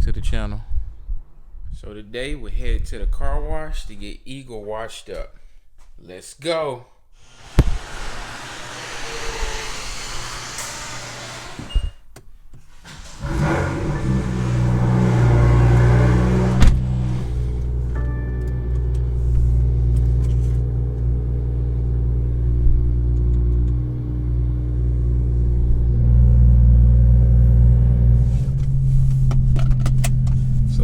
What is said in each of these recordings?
to the channel. So today we're headed to the car wash to get Eagle washed up. Let's go.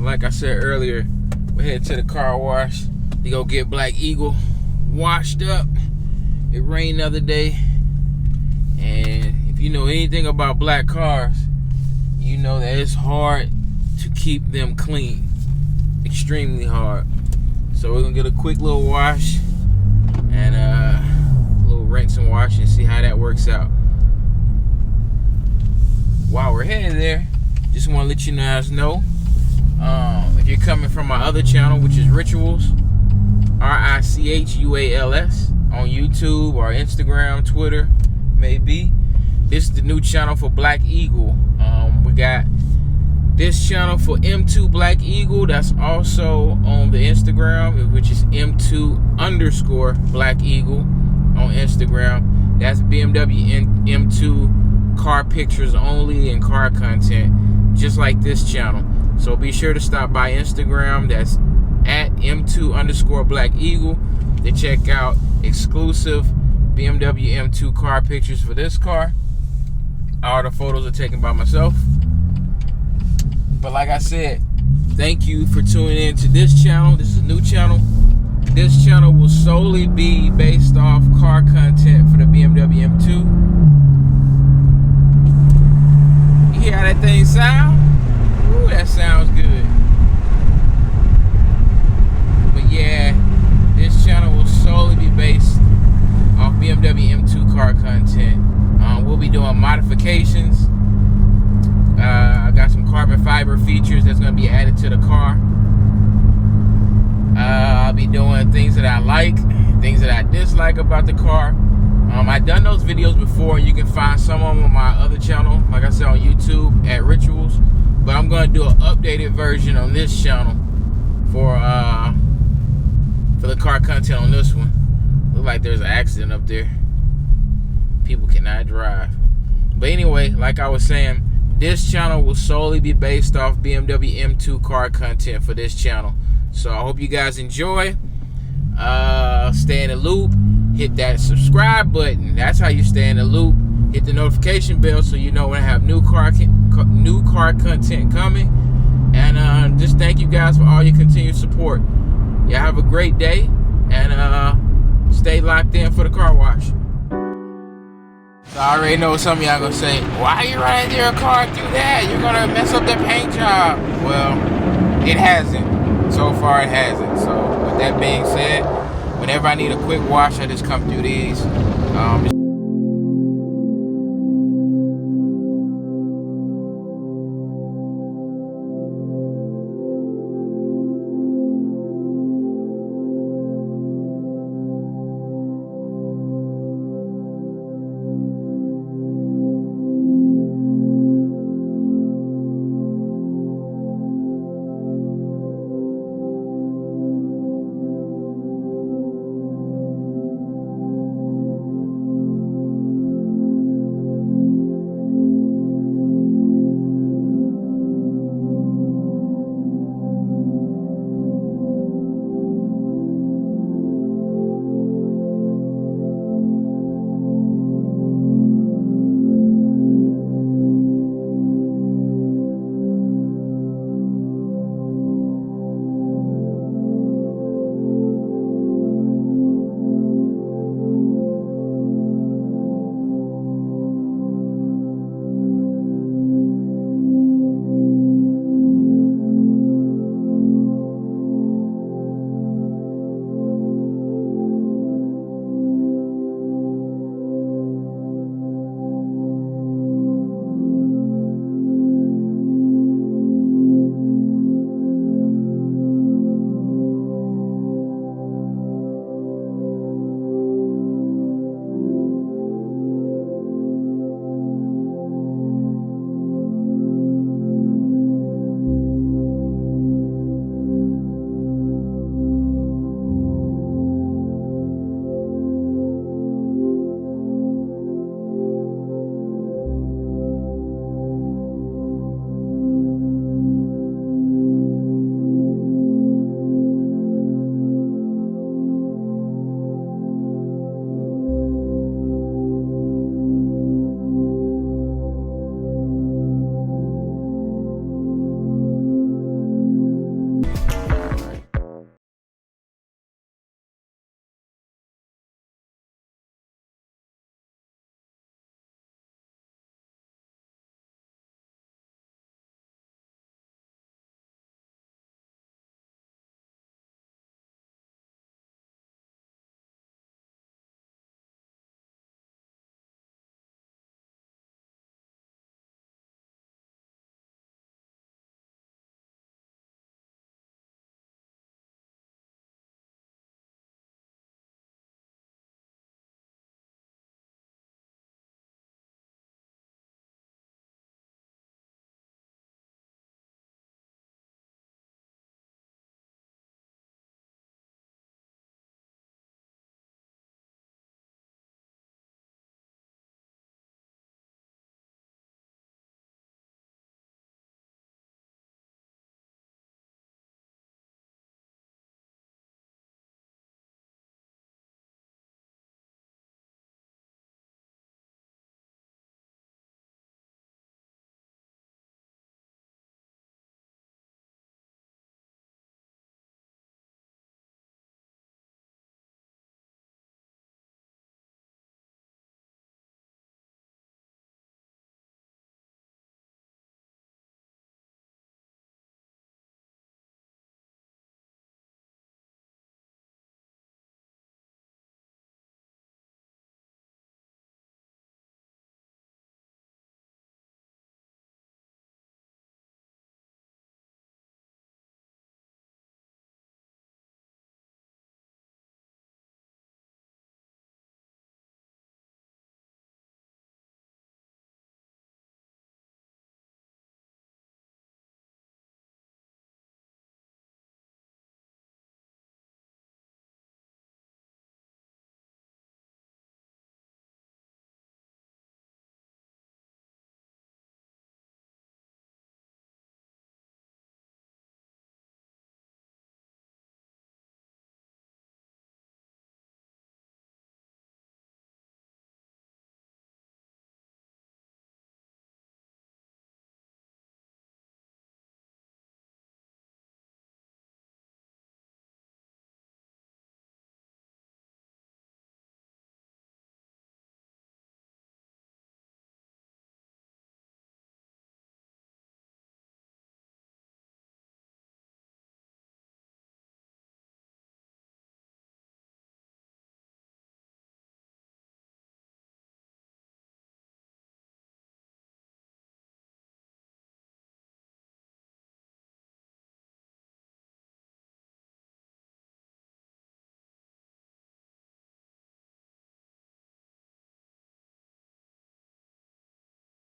Like I said earlier, we're headed to the car wash to go get Black Eagle washed up. It rained the other day, and if you know anything about black cars, you know that it's hard to keep them clean. Extremely hard. So we're gonna get a quick little wash and a little rinse and wash and see how that works out. While we're headed there, just want to let you guys know, if you're coming from my other channel, which is Rituals, Richuals, on YouTube or Instagram, Twitter, maybe. This is the new channel for Black Eagle. We got this channel for M2 Black Eagle. That's also on the Instagram, which is M2_Black Eagle on Instagram. That's BMW M2 car pictures only and car content, just like this channel. So be sure to stop by Instagram. That's at M2_Black Eagle to check out exclusive BMW M2 car pictures for this car. All the photos are taken by myself. But like I said, thank you for tuning in to this channel. This is a new channel. This channel will solely be based off car content for the BMW M2. You hear how that thing sound? Ooh, that sounds good. But yeah, this channel will solely be based off BMW M2 car content. We'll be doing modifications. I got some carbon fiber features that's going to be added to the car. I'll be doing things that I like, things that I dislike about the car. I've done those videos before. You can find some of them on my other channel, like I said, on YouTube at Rituals. But I'm going to do an updated version on this channel for the car content on this one. Look like there's an accident up there. People cannot drive. But anyway, like I was saying, this channel will solely be based off BMW M2 car content for this channel. So I hope you guys enjoy. Stay in the loop. Hit that subscribe button. That's how you stay in the loop. Hit the notification bell so you know when I have new car content coming. And just thank you guys for all your continued support. Y'all have a great day, and stay locked in for the car wash. So I already know some of y'all gonna say, why are you running your car through that? You're gonna mess up the paint job. Well, it hasn't. So far it hasn't. So with that being said, whenever I need a quick wash, I just come through these.